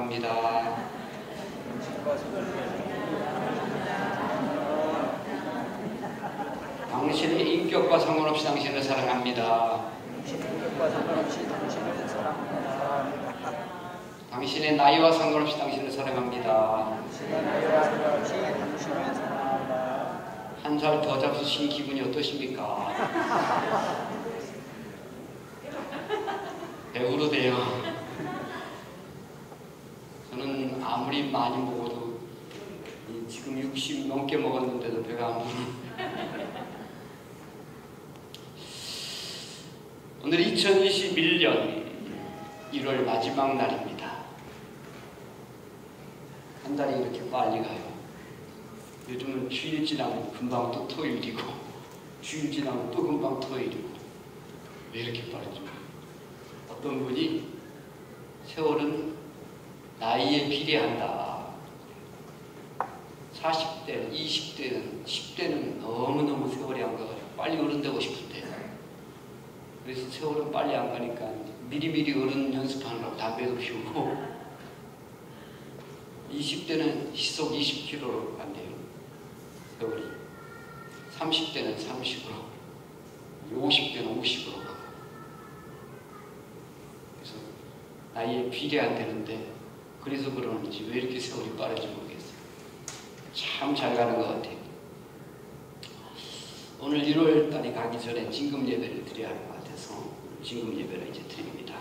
사랑합니다. 당신의 인격과 상관없이 당신을 사랑합니다. 당신의 나이와 상관없이 당신을 사랑합니다. 한 살 더 잡수신 기분이 어떠십니까? 배우로 돼요. 저는 아무리 많이 먹어도 지금 60 넘게 먹었는데도 배가 안 부르는. 오늘 2021년 1월 마지막 날입니다. 한 달이 이렇게 빨리 가요. 요즘은 주일 지나면 금방 또 토요일이고, 주일 지나면 또 금방 토요일이고, 왜 이렇게 빠르죠? 어떤 분이 세월은 나이에 비례한다. 40대, 20대는, 10대는 너무너무 세월이 안 가가지고 빨리 어른 되고 싶은데, 그래서 세월은 빨리 안 가니까 미리미리 어른 연습하느라고 담배도 피우고, 20대는 시속 20km로 간대요. 세월이. 30대는 30으로, 50대는 50으로 가고. 그래서 나이에 비례 안 되는데, 그래서 그러는지 왜 이렇게 세월이 빠른지 모르겠어요. 참 잘 가는 것 같아요. 오늘 1월 달이 가기 전에 진금 예배를 드려야 할 것 같아서 진금 예배를 이제 드립니다.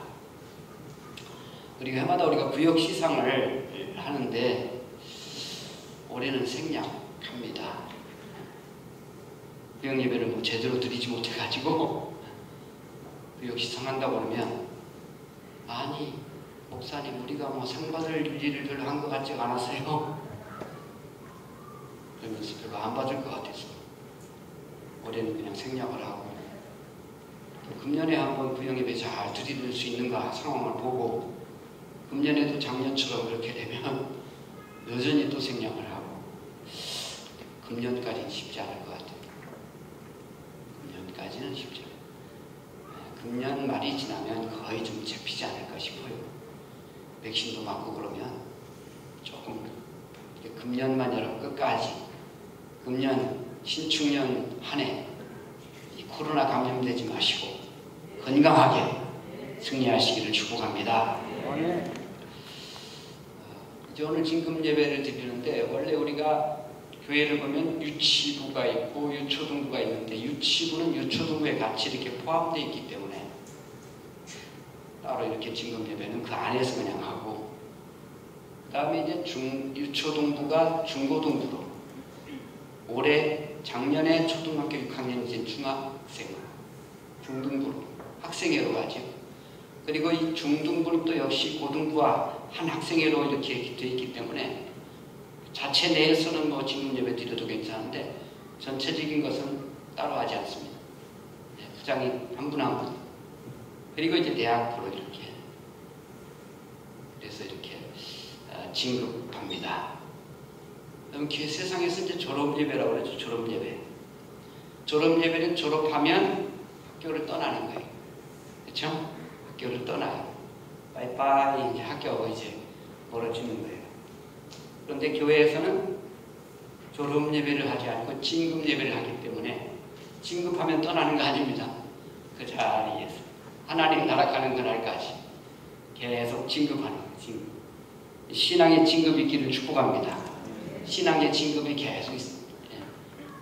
그리고 해마다 우리가 구역 시상을 하는데 올해는 생략합니다. 구역 예배를 뭐 제대로 드리지 못해가지고 구역 시상한다고 그러면, 아니 목사님 우리가 뭐 상 받을 일을 별로 한 것 같지가 않았어요. 그러면서 별로 안 받을 것 같아서 올해는 그냥 생략을 하고, 금년에 한번 구역예배 잘 드릴 수 있는가 상황을 보고, 금년에도 작년처럼 그렇게 되면 여전히 또 생략을 하고, 금년까지는 쉽지 않을 것 같아요. 금년까지는 쉽지 않아요. 금년 말이 지나면 거의 좀 잡히지 않을까 싶어요. 백신도 맞고 그러면 조금, 금년만 여러분 끝까지, 금년 신축년 한 해 코로나 감염되지 마시고 건강하게 승리하시기를 축복합니다. 이제 오늘 진금 예배를 드리는데, 원래 우리가 교회를 보면 유치부가 있고 유초등부가 있는데, 유치부는 유초등부에 같이 이렇게 포함되어 있기 때문에 따로 이렇게 진금 예배는 그 안에서 그냥 하고, 그 다음에 이제 유초등부가 중고등부로, 올해 작년에 초등학교 6학년 이제 중학생, 중등부로 학생회로 가죠. 그리고 이 중등부는 또 역시 고등부와 한 학생회로 이렇게 되어 있기 때문에 자체 내에서는 뭐 진금 예배 드려도 괜찮은데 전체적인 것은 따로 하지 않습니다. 부장이 한 분 한 분. 그리고 이제 대학부로 이렇게, 그래서 이렇게 진급합니다. 그럼 세상에서 이제 졸업예배라고 그러죠. 졸업예배. 졸업예배는 졸업하면 학교를 떠나는 거예요. 그렇죠? 학교를 떠나요. 빠이빠이, 이제 학교가 이제 멀어지는 거예요. 그런데 교회에서는 졸업예배를 하지 않고 진급예배를 하기 때문에, 진급하면 떠나는 거 아닙니다. 그 자리에서 하나님 나라 가는 그날까지 계속 진급하는 거예요. 진급. 신앙의 진급이 있기를 축복합니다. 신앙의 진급이 계속 있습니다.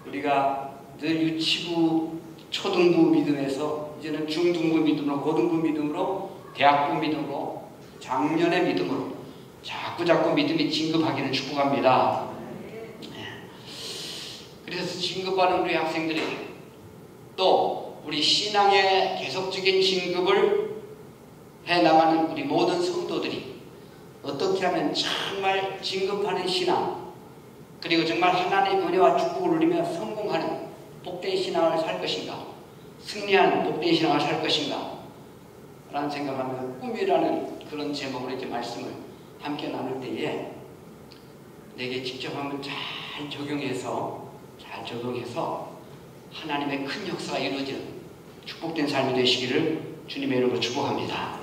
우리가 늘 유치부, 초등부 믿음에서 이제는 중등부 믿음으로, 고등부 믿음으로, 대학부 믿음으로, 작년의 믿음으로 자꾸 믿음이 진급하기를 축복합니다. 그래서 진급하는 우리 학생들에게, 또 우리 신앙의 계속적인 진급을 해나가는 우리 모든 성도들이 어떻게 하면 정말 진급하는 신앙, 그리고 정말 하나님의 은혜와 축복을 누리며 성공하는 복된 신앙을 살 것인가, 승리하는 복된 신앙을 살 것인가 라는 생각하면서 꿈이라는 그런 제목으로 이제 말씀을 함께 나눌 때에, 내게 직접 한번 잘 적용해서 하나님의 큰 역사가 이루어지는 축복된 삶이 되시기를 주님의 이름으로 축복합니다.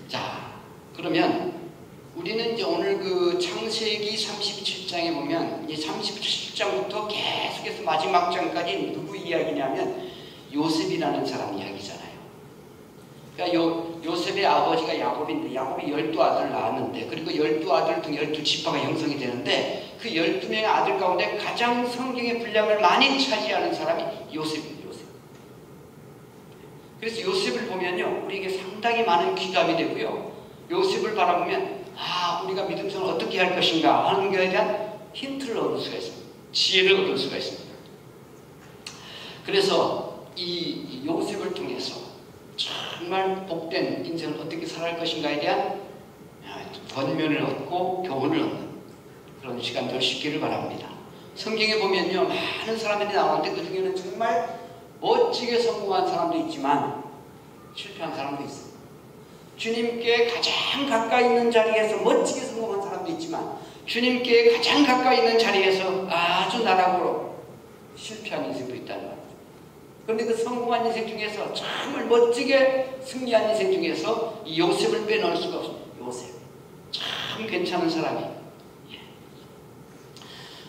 자, 그러면 우리는 이제 오늘 그 창세기 37장에 보면 이 37장부터 계속해서 마지막 장까지 누구 이야기냐면 요셉이라는 사람 이야기잖아요. 그러니까 요셉의 아버지가 야곱인데 야곱이 12아들을 낳았는데 그리고 12아들 등 12지파가 형성이 되는데 그 12명의 아들 가운데 가장 성경의 분량을 많이 차지하는 사람이 요셉입니다. 요셉. 그래서 요셉을 보면요 우리에게 상당히 많은 귀감이 되고요. 요셉을 바라보면 우리가 믿음 생활을 어떻게 할 것인가 하는 것에 대한 힌트를 얻을 수가 있습니다. 지혜를 얻을 수가 있습니다. 그래서 이 요셉을 통해서 정말 복된 인생을 어떻게 살아갈 것인가에 대한 권면을 얻고 교훈을 얻는 그런 시간 될 수 있기를 바랍니다. 성경에 보면요 많은 사람들이 나오는데 그 중에는 정말 멋지게 성공한 사람도 있지만 실패한 사람도 있어요. 주님께 가장 가까이 있는 자리에서 멋지게 성공한 사람도 있지만 주님께 가장 가까이 있는 자리에서 아주 나락으로 실패한 인생도 있다는 말이죠. 그런데 그 성공한 인생 중에서 정말 멋지게 승리한 인생 중에서 이 요셉을 빼놓을 수가 없습니다. 요셉 참 괜찮은 사람이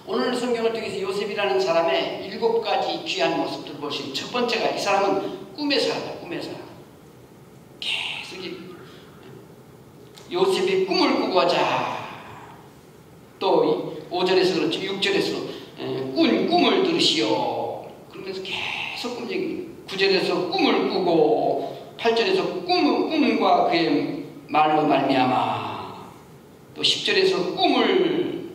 오늘 성경을 통해서 요셉이라는 사람의 7가지 귀한 모습들을 보시면 첫 번째가 이 사람은 꿈의 사람이다. 꿈의 사람. 계속 요셉이 꿈을 꾸고자 또 5절에서 그렇죠. 6절에서 꿈을 들으시오. 그러면서 계속 꿈 얘기 9절에서 꿈을 꾸고 8절에서 꿈과 그의 말로 말미암아 또 10절에서 꿈을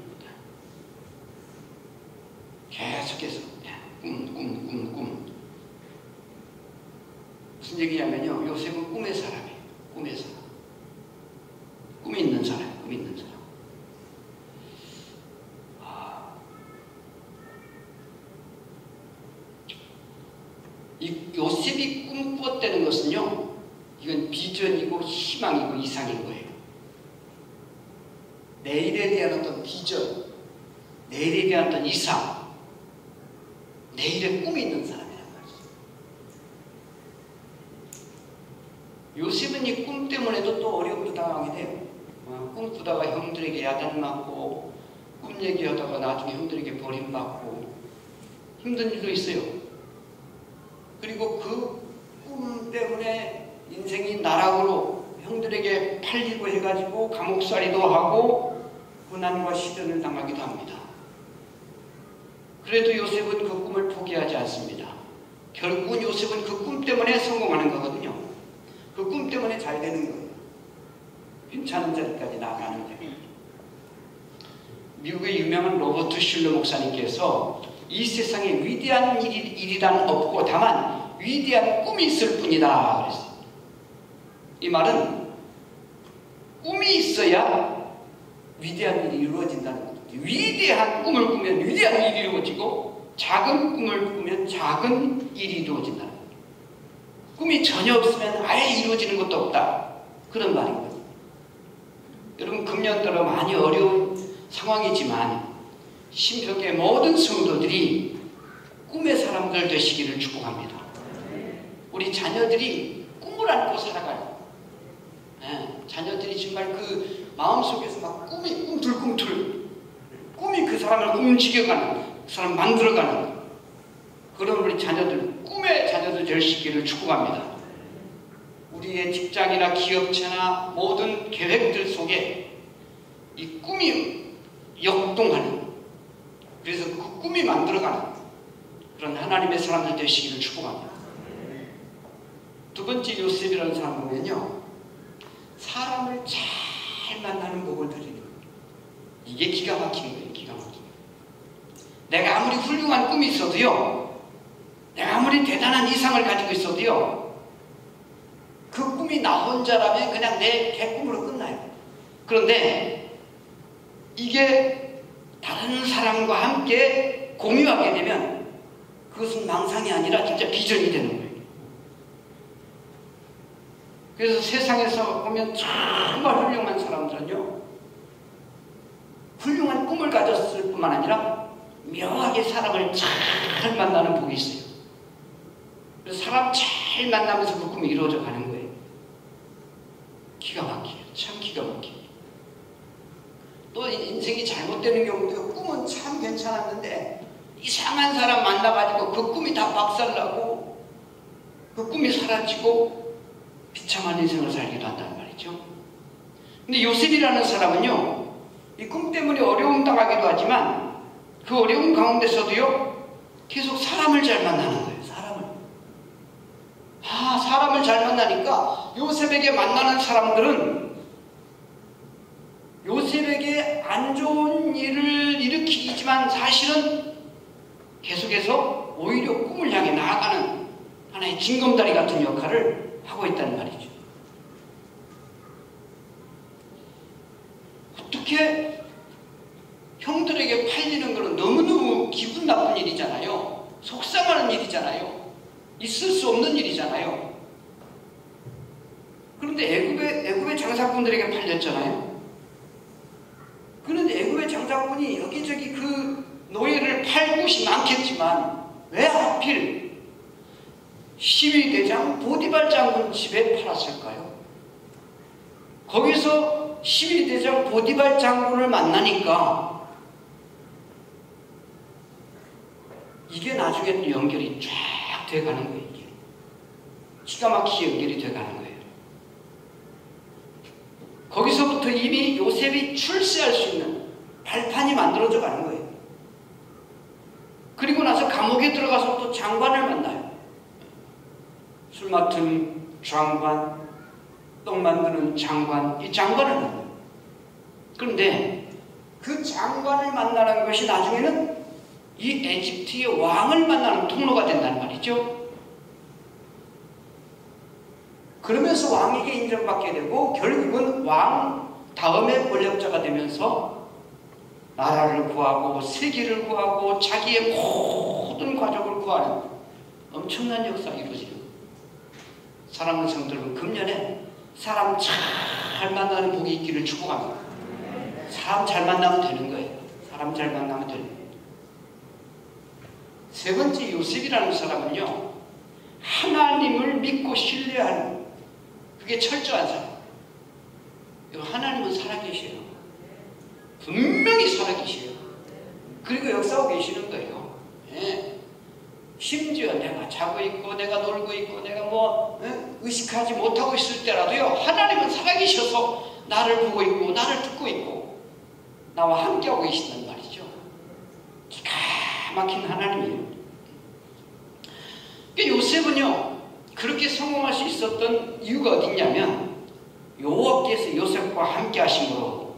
계속해서 꿈 무슨 얘기냐면요 요셉은 꿈의 사람이에요. 꿈의 사람 꿈이 있는 사람 꿈이 있는 사람 이 요셉이 꿈꾸었다는 것은요 이건 비전이고 희망이고 이상인 거예요. 내일에 대한 어떤 비전 내일에 대한 어떤 이상 내일의 꿈이 있는 사람이란 말이죠. 요셉은 이 꿈 때문에도 또 어려움도 당하게 돼요. 꿈꾸다가 형들에게 야단맞고 꿈 얘기하다가 나중에 형들에게 버림받고 힘든 일도 있어요. 그리고 그 꿈 때문에 인생이 나락으로 형들에게 팔리고 해가지고 감옥살이도 하고 고난과 시련을 당하기도 합니다. 그래도 요셉은 그 꿈을 포기하지 않습니다. 결국은 요셉은 그 꿈 때문에 성공하는 거거든요. 그 꿈 때문에 잘 되는 거예요. 괜찮은 자리까지 나가는 거예요. 미국의 유명한 로버트 슐러 목사님께서 이 세상에 위대한 일이란 없고 다만 위대한 꿈이 있을 뿐이다 그랬어요. 이 말은 꿈이 있어야 위대한 일이 이루어진다는 거죠. 위대한 꿈을 꾸면 위대한 일이 이루어지고 작은 꿈을 꾸면 작은 일이 이루어진다는 거죠. 꿈이 전혀 없으면 아예 이루어지는 것도 없다. 그런 말인 거죠. 여러분 금년 들어 많이 어려운 상황이지만 신평교의 모든 성도들이 꿈의 사람들 되시기를 축복합니다. 우리 자녀들이 꿈을 안고 살아가요. 자녀들이 정말 그 마음속에서 막 꿈이 꿈틀꿈틀 꿈이 그 사람을 움직여가는 그 사람 만들어가는 그런 우리 자녀들 꿈의 자녀들 되시기를 축복합니다. 우리의 직장이나 기업체나 모든 계획들 속에 이 꿈이 역동하는 그래서 그 꿈이 만들어가는 그런 하나님의 사람들 되시기를 축복합니다. 두 번째 요셉이라는 사람 보면요 사람을 잘 만나는 복을 드리는 거예요. 이게 기가 막힌 거예요. 기가 막힌 거예요. 내가 아무리 훌륭한 꿈이 있어도요 내가 아무리 대단한 이상을 가지고 있어도요 그 꿈이 나 혼자라면 그냥 내 꿈으로 끝나요. 그런데 이게 다른 사람과 함께 공유하게 되면 그것은 망상이 아니라 진짜 비전이 되는 거예요. 그래서 세상에서 보면 정말 훌륭한 사람들은요 훌륭한 꿈을 가졌을 뿐만 아니라 묘하게 사람을 잘 만나는 복이 있어요. 그래서 사람 잘 만나면서 그 꿈이 이루어져 가는 거예요. 기가 막혀요. 참 기가 막혀요. 기가 막히게. 또 인생이 잘못되는 경우도 꿈은 참 괜찮았는데 이상한 사람 만나가지고 그 꿈이 다 박살나고 그 꿈이 사라지고 비참한 인생을 살기도 한단 말이죠. 근데 요셉이라는 사람은요, 이 꿈 때문에 어려움 당하기도 하지만 그 어려움 가운데서도요, 계속 사람을 잘 만나는 거예요. 사람을 잘 만나니까 요셉에게 만나는 사람들은 요셉에게 안 좋은 일을 일으키지만 사실은 계속해서 오히려 꿈을 향해 나아가는 하나의 징검다리 같은 역할을 하고 있다는 말이죠. 어떻게 형들에게 팔리는 것은 너무너무 기분 나쁜 일이잖아요. 속상하는 일이잖아요. 있을 수 없는 일이잖아요. 그런데 애굽의 장사꾼들에게 팔렸잖아요. 그런데 애굽의 장사꾼이 여기저기 그 노예를 팔 곳이 많겠지만 왜 하필 시위대장 보디발 장군 집에 팔았을까요? 거기서 시위대장 보디발 장군을 만나니까 이게 나중에 또 연결이 쫙 돼가는 거예요. 이게 기가 막히게 연결이 돼가는 거예요. 거기서부터 이미 요셉이 출세할 수 있는 발판이 만들어져 가는 거예요. 그리고 나서 감옥에 들어가서 또 장관을 만나요. 술 맡은 장관, 떡 만드는 장관, 이 장관을 만나요. 그런데 그 장관을 만나는 것이 나중에는 이 에집트의 왕을 만나는 통로가 된다는 말이죠. 그러면서 왕에게 인정받게 되고 결국은 왕 다음의 권력자가 되면서 나라를 구하고 세계를 구하고 자기의 모든 가족을 구하는 엄청난 역사가 이루어지는 거예요. 사랑하는 성도들, 금년에 사람 잘 만나는 복이 있기를 축복합니다. 사람 잘 만나면 되는 거예요. 사람 잘 만나면 되는 거예요. 세 번째, 요셉이라는 사람은요, 하나님을 믿고 신뢰하는, 그게 철저한 사람. 하나님은 살아계셔요. 분명히 살아계셔요. 그리고 역사하고 계시는 거예요. 예. 심지어 내가 자고 있고 내가 놀고 있고 내가 의식하지 못하고 있을 때라도요, 하나님은 살아계셔서 나를 보고 있고 나를 듣고 있고 나와 함께하고 계신단 말이죠. 기가 막힌 하나님이에요. 요셉은요, 그렇게 성공할 수 있었던 이유가 어디 있냐면 여호와께서 요셉과 함께 하심으로.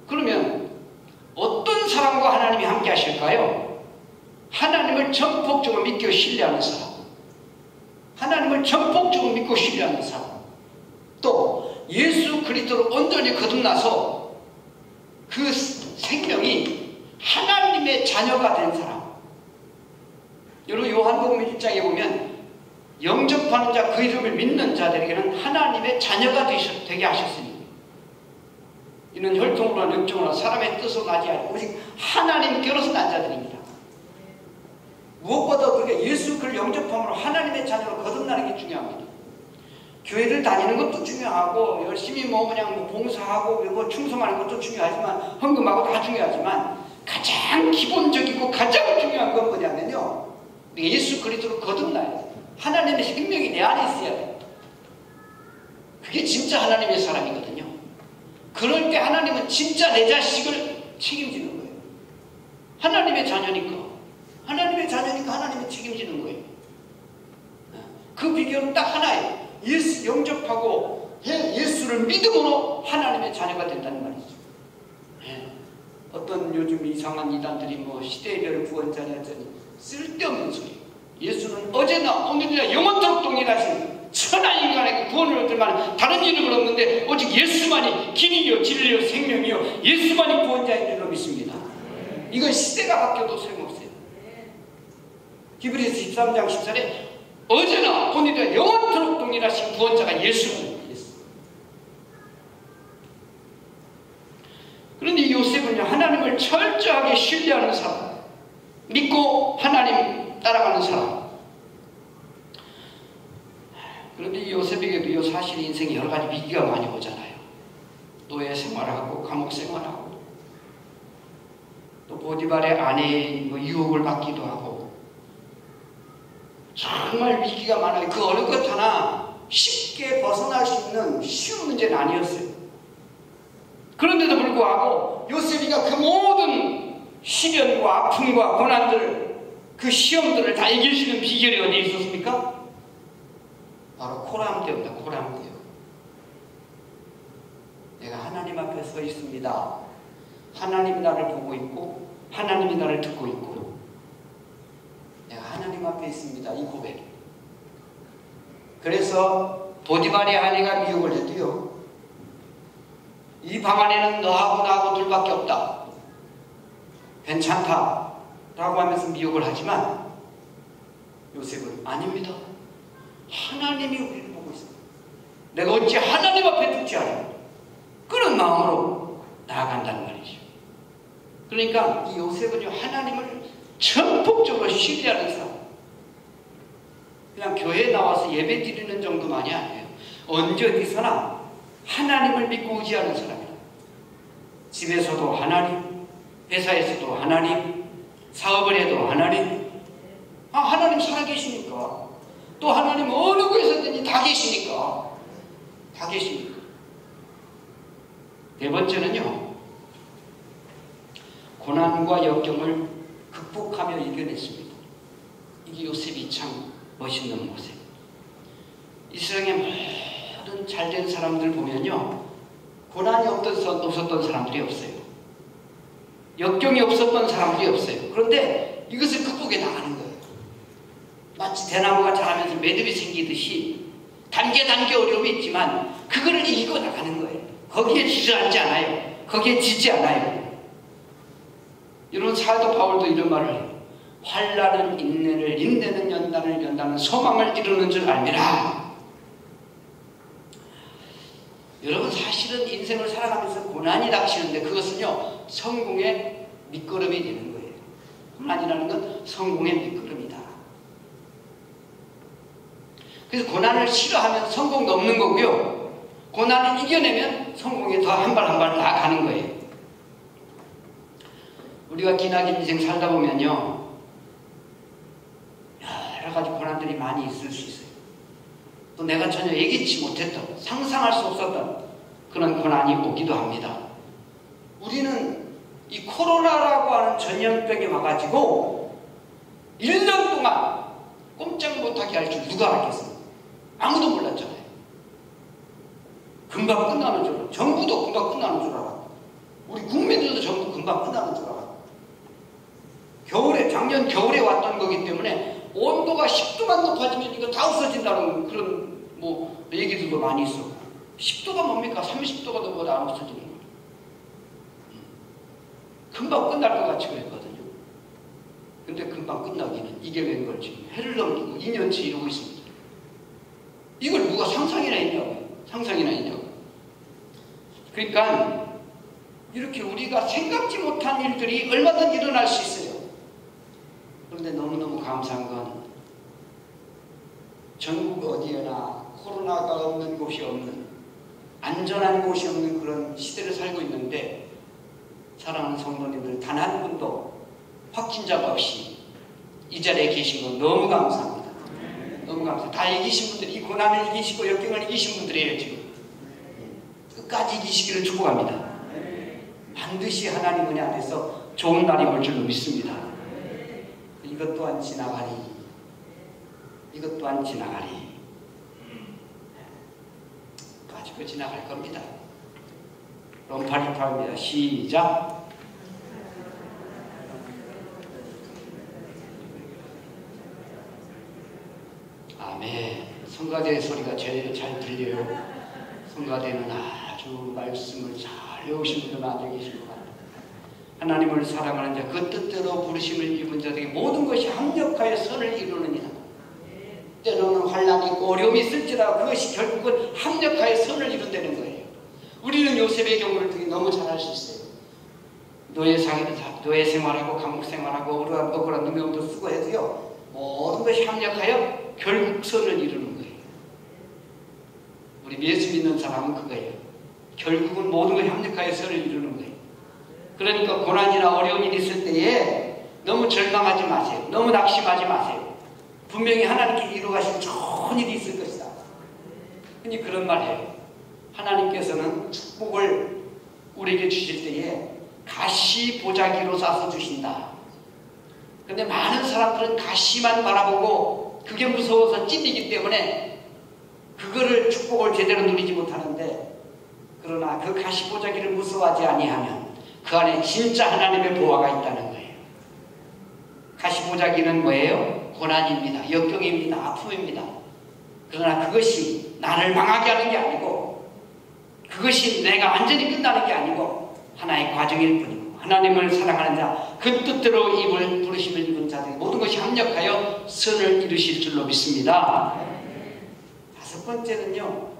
그러면 어떤 사람과 하나님이 함께 하실까요? 하나님을 전폭적으로 믿고 신뢰하는 사람, 하나님을 전폭적으로 믿고 신뢰하는 사람, 또 예수 그리스도로 온전히 거듭나서 그 생명이 하나님의 자녀가 된 사람. 여러분, 요한복음 1장에 보면 영접하는 자, 그 이름을 믿는 자들에게는 하나님의 자녀가 되게 하셨으니 이는 혈통으로나 영적으로나 사람의 뜻으로 나지 않고 오직 하나님께로서 난 자들입니다. 무엇보다 우리가 예수 그를 영접함으로 하나님의 자녀로 거듭나는 게 중요합니다. 교회를 다니는 것도 중요하고 열심히 그냥 봉사하고 충성하는 것도 중요하지만 헌금하고 다 중요하지만 가장 기본적이고 가장 중요한 건 뭐냐면요, 예수 그리스도로 거듭나야 돼요. 하나님의 생명이 내 안에 있어야 돼요. 그게 진짜 하나님의 사람이거든요. 그럴 때 하나님은 진짜 내 자식을 책임지는 거예요. 하나님의 자녀니까 하나님이 책임지는 거예요. 그 비결은 딱 하나예요. 예수 영접하고 예수를 믿음으로 하나님의 자녀가 된다는 말이죠. 어떤 요즘 이상한 이단들이 시대별 구원자냐 하더니 쓸데없는 소리. 예수는 어제나 오늘이나 영원토록 동일하신 천하 인간에게 구원을 얻을 만한 다른 이름은 없는데 오직 예수만이 길이요 진리요 생명이요 예수만이 구원자인 줄로 믿습니다. 이건 시대가 바뀌어도 소용없어요. 히브리서 13장 14절에 어제나 오늘이나 영원토록 동일하신 구원자가 예수입니다. 그런데 이 요셉은요, 하나님을 철저하게 신뢰하는 사람, 믿고 하나님 따라가는 사람. 그런데 이 요셉에게도 사실 인생에 여러 가지 위기가 많이 오잖아요. 노예 생활하고 감옥 생활하고 또 보디발의 아내의 유혹을 받기도 하고 정말 위기가 많아요. 그 어느 것 하나 쉽게 벗어날 수 있는 쉬운 문제는 아니었어요. 그런데도 불구하고 요셉이가 그 모든 시련과 아픔과 고난들, 그 시험들을 다 이길 수 있는 비결이 어디에 있었습니까? 바로 코람대입니다. 코람대요. 내가 하나님 앞에 서 있습니다. 하나님이 나를 보고 있고 하나님이 나를 듣고 있고 내가 하나님 앞에 있습니다. 이 고백. 그래서 보디발의 아내가 미혹을 해도요, 이 방 안에는 너하고 나하고 둘밖에 없다, 괜찮다 라고 하면서 미혹을 하지만 요셉은 아닙니다. 하나님이 우리를 보고 있습니다. 내가 어찌 하나님 앞에 듣지 않아? 그런 마음으로 나아간다는 말이죠. 그러니까 이 요셉은요, 하나님을 전폭적으로 신뢰하는 사람. 그냥 교회에 나와서 예배 드리는 정도만이 아니에요. 언제 어디서나 하나님을 믿고 의지하는 사람이에요. 집에서도 하나님, 회사에서도 하나님, 사업을 해도 하나님. 하나님 살아계시니까. 또 하나님 어느 곳에서든지 다 계시니까. 다 계시니까. 네 번째는요, 고난과 역경을 극복하며 이겨냈습니다. 이게 요셉이 참 멋있는 모습. 이 세상에 모든 잘된 사람들 보면요, 고난이 없었던 사람들이 없어요. 역경이 없었던 사람들이 없어요. 그런데 이것을 극복해 나가는 거예요. 마치 대나무가 자라면서 매듭이 생기듯이 단계 어려움이 있지만 그거를 이겨 나가는 거예요. 거기에 주저앉지 않아요. 거기에 지지 않아요. 여러분, 사도 바울도 이런 말을 해요. 환난은 인내를, 인내는 연단을, 연단은 소망을 이루는 줄 알미라. 여러분, 사실은 인생을 살아가면서 고난이 닥치는데 그것은요, 성공의 밑거름이 되는 거예요. 고난이라는 건 성공의 밑거름이다. 그래서 고난을 싫어하면 성공도 없는 거고요, 고난을 이겨내면 성공에 더 한 발 한 발 나아가는 거예요. 우리가 기나긴 인생 살다 보면요, 여러 가지 고난들이 많이 있을 수 있어요. 또 내가 전혀 예기치 못했던, 상상할 수 없었던 그런 고난이 오기도 합니다. 우리는 이 코로나라고 하는 전염병이 와가지고 1년 동안 꼼짝 못하게 할 줄 누가 알겠습니까? 아무도 몰랐잖아요. 금방 끝나는 줄 알았고, 정부도 금방 끝나는 줄 알았고, 우리 국민들도 전부 금방 끝나는 줄 알았고, 작년 겨울에 왔던 거기 때문에 온도가 10도만 높아지면 이거 다 없어진다는 그런 얘기들도 많이 있었고, 10도가 뭡니까? 30도가 넘어도 안 없어지는 거예요. 금방 끝날 것 같이 그랬거든요. 근데 금방 끝나기는 이겨낸 걸 지금 해를 넘기고 2년치 이루고 있습니다. 이걸 누가 상상이나 했냐고요. 상상이나 했냐고. 그러니까 이렇게 우리가 생각지 못한 일들이 얼마든지 일어날 수 있어요. 그런데 너무너무 감사한 건 전국 어디에나 코로나가 없는 곳이 없는, 안전한 곳이 없는 그런 시대를 살고 있는데 사랑하는 성도님들 단 한 분도 확진자가 없이 이 자리에 계신 건 너무 감사합니다. 너무 감사합니다. 다 이기신 분들, 이 고난을 이기시고 역경을 이기신 분들이에요. 지금 끝까지 이기시기를 축복합니다. 반드시 하나님 은혜 안에서 좋은 날이 올 줄로 믿습니다. 이것 또한 지나가리. 이것 또한 지나가리. 가지고 지나갈 겁니다. 그럼 828입니다. 시작. 아멘. 성가대의 소리가 제일 잘 들려요. 성가대는 아주 말씀을 잘 외우신 분들 많이 계신 것 같아요. 하나님을 사랑하는 자, 그 뜻대로 부르심을 입은 자들에게 모든 것이 합력하여 선을 이루느니라. 때로는 환난이 있고 어려움이 있을지라도 그것이 결국은 합력하여 선을 이룬다는 거예요. 우리는 요셉의 경우를 되게 너무 잘 알 수 있어요. 노예 생활하고 감옥 생활하고 억울한 누명도 쓰고 해도요, 모든 것이 합력하여 결국 선을 이루는 거예요. 우리 예수 믿는 사람은 그거예요. 결국은 모든 걸 협력하여 선을 이루는 거예요. 그러니까 고난이나 어려운 일이 있을 때에 너무 절망하지 마세요. 너무 낙심하지 마세요. 분명히 하나님께 이루어가신 좋은 일이 있을 것이다. 흔히 그런 말 해요. 하나님께서는 축복을 우리에게 주실 때에 가시 보자기로 싸서 주신다. 근데 많은 사람들은 가시만 바라보고 그게 무서워서 찔리기 때문에 그거를 축복을 제대로 누리지 못하는데, 그러나 그 가시 보자기를 무서워하지 아니하면 그 안에 진짜 하나님의 보화가 있다는 거예요. 가시 보자기는 뭐예요? 고난입니다. 역경입니다. 아픔입니다. 그러나 그것이 나를 망하게 하는 게 아니고, 그것이 내가 완전히 끝나는 게 아니고 하나의 과정일 뿐이고, 하나님을 사랑하는 자, 그 뜻대로 입을 부르심을 입은 자들이 모든 것이 합력하여 선을 이루실 줄로 믿습니다. 다섯 번째는요,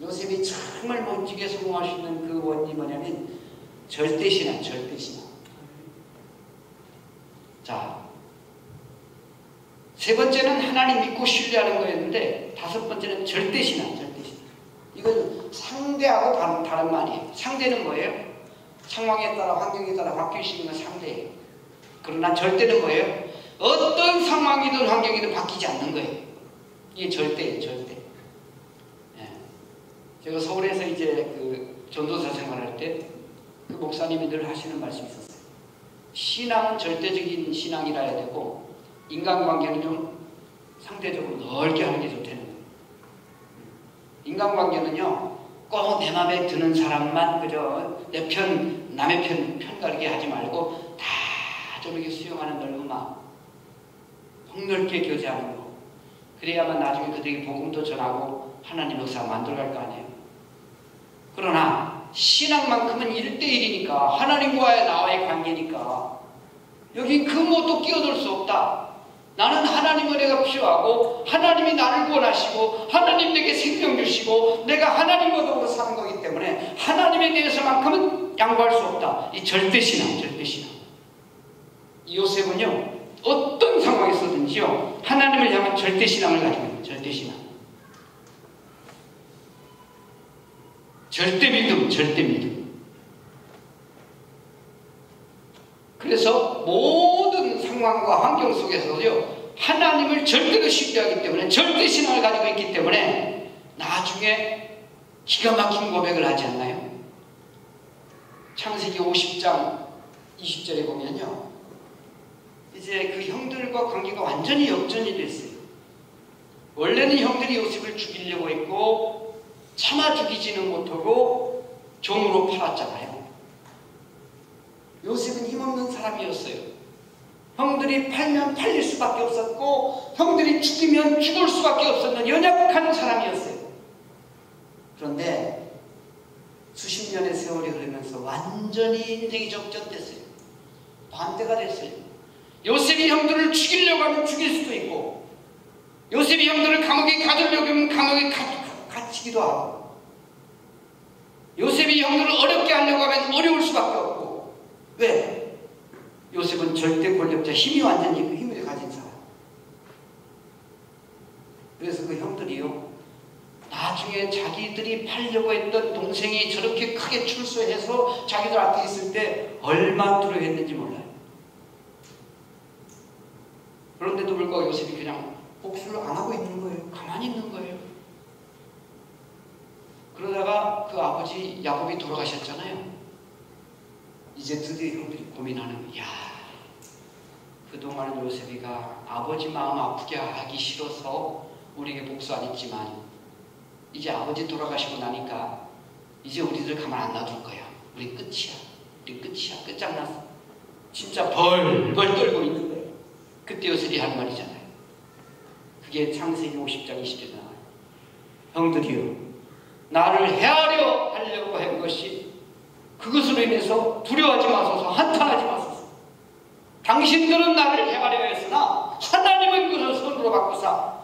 요셉이 정말 멋지게 성공할 수 있는 그 원인이 뭐냐면 절대신앙, 절대신앙. 자, 세 번째는 하나님 믿고 신뢰하는 거였는데, 다섯 번째는 절대신앙, 절대신앙. 이건 상대하고 다른 말이에요. 상대는 뭐예요? 상황에 따라, 환경에 따라 바뀔 수 있는 상대예요. 그러나 절대는 뭐예요? 어떤 상황이든 환경이든 바뀌지 않는 거예요. 이게 절대예요, 절대. 예. 제가 서울에서 이제 그 전도사 생활할 때 그 목사님이 늘 하시는 말씀이 있었어요. 신앙은 절대적인 신앙이라 해야 되고, 인간관계는 좀 상대적으로 넓게 하는 게 좋다는 거예요. 인간관계는요, 꼭 내 마음에 드는 사람만 그저 내 편, 남의 편 가르게 하지 말고 다 좀 이렇게 수용하는 넓은 마음, 폭넓게 교제하는 거. 그래야만 나중에 그들에게 복음도 전하고 하나님 역사 만들어갈 거 아니에요. 그러나 신앙만큼은 1대1이니까, 하나님과의 나와의 관계니까 여기 그 무엇도 끼어들 수 없다. 나는 하나님 은혜가 필요하고, 하나님이 나를 구원하시고, 하나님 내게 생명 주시고, 내가 하나님과 더불어 사는 거기 때문에 하나님에 대해서만큼은 양보할 수 없다. 이 절대신앙, 절대신앙. 이 요셉은요, 어떤 상황에서든지요, 하나님을 향한 절대신앙을 가지고 있는 거예요. 절대신앙. 절대 믿음, 절대 믿음. 그래서 모든 상황과 환경 속에서도요, 하나님을 절대로 신뢰하기 때문에, 절대 신앙을 가지고 있기 때문에 나중에 기가 막힌 고백을 하지 않나요? 창세기 50장 20절에 보면요, 이제 그 형들과 관계가 완전히 역전이 됐어요. 원래는 형들이 요셉을 죽이려고 했고 차마 죽이지는 못하고 종으로 팔았잖아요. 요셉은 힘없는 사람이었어요. 형들이 팔면 팔릴 수밖에 없었고, 형들이 죽이면 죽을 수밖에 없었는 연약한 사람이었어요. 그런데 수십 년의 세월이 흐르면서 완전히 인생이 접전됐어요. 반대가 됐어요. 요셉이 형들을 죽이려고 하면 죽일 수도 있고, 요셉이 형들을 감옥에 가두려고 하면 감옥에 갇히기도 하고, 요셉이 형들을 어렵게 하려고 하면 어려울 수밖에 없고. 왜? 요셉은 절대 권력자, 힘이 완전히 그 힘을 가진 사람. 그래서 그 형들이요, 나중에 자기들이 팔려고 했던 동생이 저렇게 크게 출소해서 자기들 앞에 있을 때 얼마나 두려워했는지 몰라요. 그런데도 불구하고 요셉이 그냥 복수를 안 하고 있는 거예요. 가만히 있는 거예요. 그러다가 그 아버지 야곱이 돌아가셨잖아요. 이제 드디어 형들이 고민하는 거예요. 야, 그동안은 요셉이가 아버지 마음 아프게 하기 싫어서 우리에게 복수 안 했지만, 이제 아버지 돌아가시고 나니까 이제 우리들 가만 안 놔둘 거야. 우리 끝이야. 우리 끝이야. 끝장났어. 진짜 벌벌 떨고 있는 거예요. 그때 요셉이 한 말이잖아요. 그게 창세기 50장 20절에 나와요. 형들이요, 나를 해하려 하려고 한 것이, 그것으로 인해서 두려워하지 마소서, 한탄하지 마소서. 당신들은 나를 해하려 했으나 하나님은 그것을 손으로 바꾸사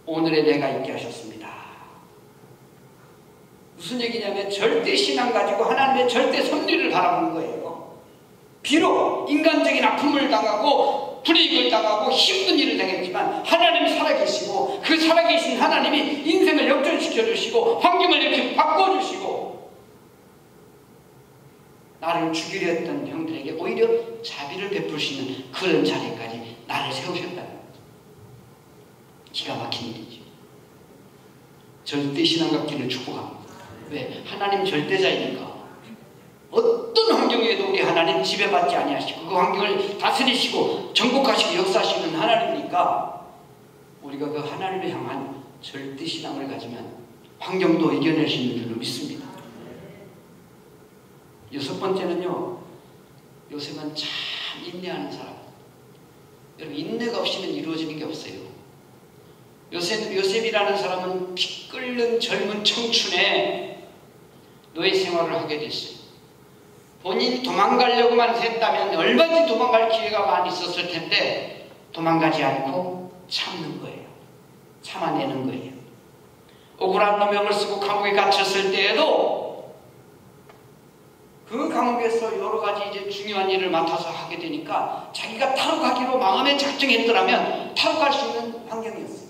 오늘의 내가 있게 하셨습니다. 무슨 얘기냐면 절대 신앙 가지고 하나님의 절대 섭리를 바라보는 거예요. 비록 인간적인 아픔을 당하고 불이익을 당하고 힘든 일을 당했지만 하나님이 살아계시고 그 살아계신 하나님이 인생을 역전시켜 주시고 환경을 이렇게 바꿔주시고 나를 죽이려 했던 형들에게 오히려 자비를 베푸시는 그런 자리까지 나를 세우셨다는 거예요. 기가 막힌 일이죠. 절대 신앙 갖기를 축복합니다. 왜? 하나님 절대자이니까 어떤 환경에도 우리 하나님 지배받지 아니하시고 그 환경을 다스리시고 정복하시고 역사하시는 하나님이니까 우리가 그 하나님을 향한 절대 신앙을 가지면 환경도 이겨낼 수 있는 줄로 믿습니다. 여섯 번째는요, 요셉은 참 인내하는 사람. 여러분, 인내가 없이는 이루어지는 게 없어요. 요셉이라는 사람은 피 끓는 젊은 청춘에 노예 생활을 하게 됐어요. 본인이 도망가려고만 했다면 얼마든지 도망갈 기회가 많이 있었을 텐데 도망가지 않고 참는 거예요. 참아내는 거예요. 억울한 누명을 쓰고 감옥에 갇혔을 때에도 그 감옥에서 여러 가지 이제 중요한 일을 맡아서 하게 되니까 자기가 탈옥하기로 마음에 작정했더라면 탈옥할 수 있는 환경이었어요.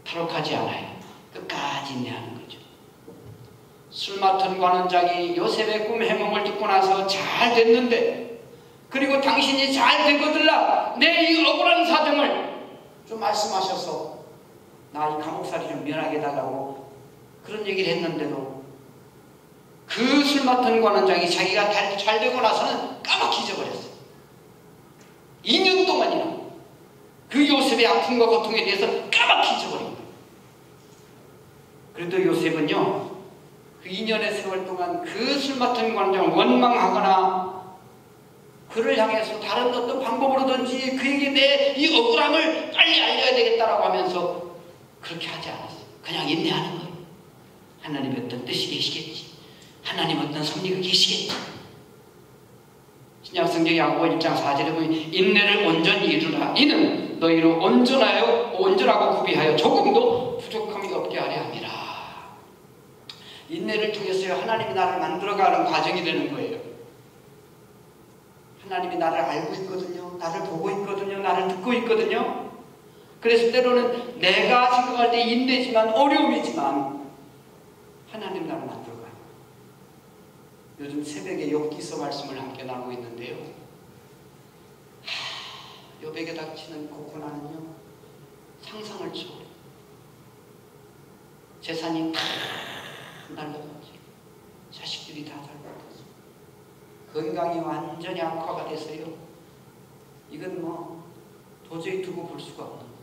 탈옥하지 않아요. 끝까지 인내하는 거죠. 술 맡은 관원장이 요셉의 꿈 해몽을 듣고 나서 잘 됐는데, 그리고 당신이 잘 되거들라 내 이 억울한 사정을 좀 말씀하셔서 나 이 감옥살이 좀 면하게 해달라고 그런 얘기를 했는데도 그 술 맡은 관원장이 자기가 잘 되고 나서는 까맣게 잊어버렸어요. 2년 동안이나 그 요셉의 아픔과 고통에 대해서 까맣게 잊어버린 거예요. 그래도 요셉은요, 그 2년의 세월 동안 그 술 맡은 관원장을 원망하거나 그를 향해서 다른 어떤 방법으로든지 그에게 내 이 억울함을 빨리 알려야 되겠다라고 하면서 그렇게 하지 않았어요. 그냥 인내하는 거예요. 하나님의 어떤 뜻이 계시겠지. 하나님 어떤 섭리가 계시겠지. 신약성경 야고보 1장 4절에 보면 인내를 온전히 이루라. 이는 너희로 온전하고 구비하여 조금도 부족함이 없게 하려 함이라. 인내를 통해서요, 하나님이 나를 만들어가는 과정이 되는 거예요. 하나님이 나를 알고 있거든요. 나를 보고 있거든요. 나를 듣고 있거든요. 그래서 때로는 내가 생각할 때 인내지만 어려움이지만 하나님 나를 만들어가요. 요즘 새벽에 욥기서 말씀을 함께 나누고 있는데요. 욥에게 닥치는 고난은요, 상상을 초월해요. 재산이 다 날라갔지. 자식들이 다 살아갔어. 건강이 완전히 악화가 돼서요. 이건 뭐 도저히 두고 볼 수가 없는 거예요.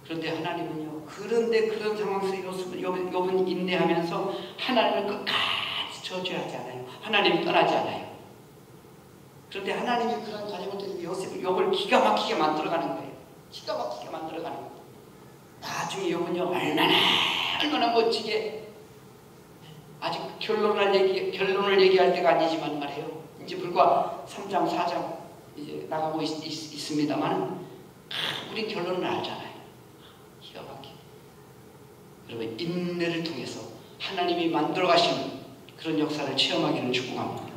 그런데 하나님은요, 그런데 그런 상황 속에서 욥은 인내하면서 하나님을 끝까지 저주하지 않아요. 하나님이 떠나지 않아요. 그런데 하나님이 그런 과정을 통해서 욥을 기가 막히게 만들어가는 거예요. 기가 막히게 만들어가는 거예요. 나중에 욥은요, 얼마나 멋지게, 아직 결론을 얘기할 때가 아니지만 말이에요. 이제 불과 3장, 4장 이제 나가고 있습니다만, 우린 결론을 알잖아요. 기가 막히게. 여러분, 인내를 통해서 하나님이 만들어 가시는 그런 역사를 체험하기를 축복합니다.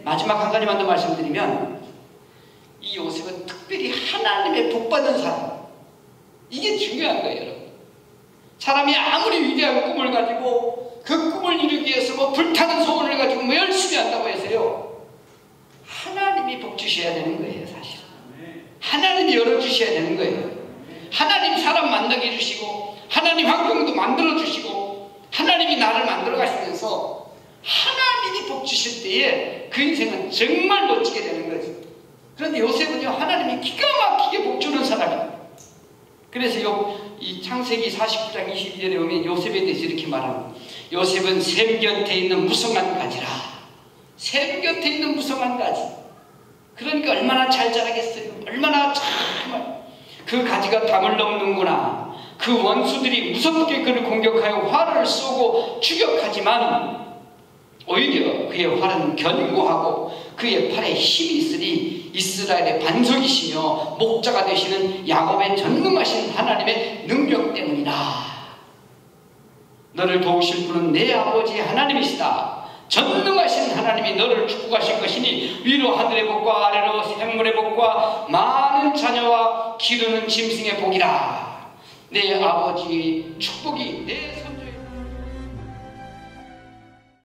마지막 한 가지만 더 말씀드리면, 이 요셉은 특별히 하나님의 복받은 사람, 이게 중요한 거예요. 여러분, 사람이 아무리 위대한 꿈을 가지고 그 꿈을 이루기 위해서 뭐 불타는 소원을 가지고 뭐 열심히 한다고 해서요, 하나님이 복 주셔야 되는 거예요. 사실 하나님이 열어주셔야 되는 거예요. 하나님 사람 만나게 해주시고 하나님 환경도 만들어 주시고 하나님이 나를 만들어 가시면서 하나님이 복 주실 때에 그 인생은 정말 멋지게 되는 거죠. 그런데 요셉은요, 하나님이 기가 막히게 복 주는 사람이에요. 그래서 이 창세기 49장 22절에 보면 요셉에 대해서 이렇게 말합니다. 요셉은 샘 곁에 있는 무성한 가지라. 샘 곁에 있는 무성한 가지. 그러니까 얼마나 잘 자라겠어요. 얼마나 정말 그 가지가 담을 넘는구나. 그 원수들이 무섭게 그를 공격하여 활을 쏘고 추격하지만 오히려 그의 활은 견고하고 그의 팔에 힘이 있으니 이스라엘의 반석이시며 목자가 되시는 야곱의 전능하신 하나님의 능력 때문이다. 너를 도우실 분은 내 아버지 하나님이시다. 전능하신 하나님이 너를 축복하실 것이니 위로 하늘의 복과 아래로 생물의 복과 많은 자녀와 기르는 짐승의 복이라. 내 아버지의 축복이 내 손주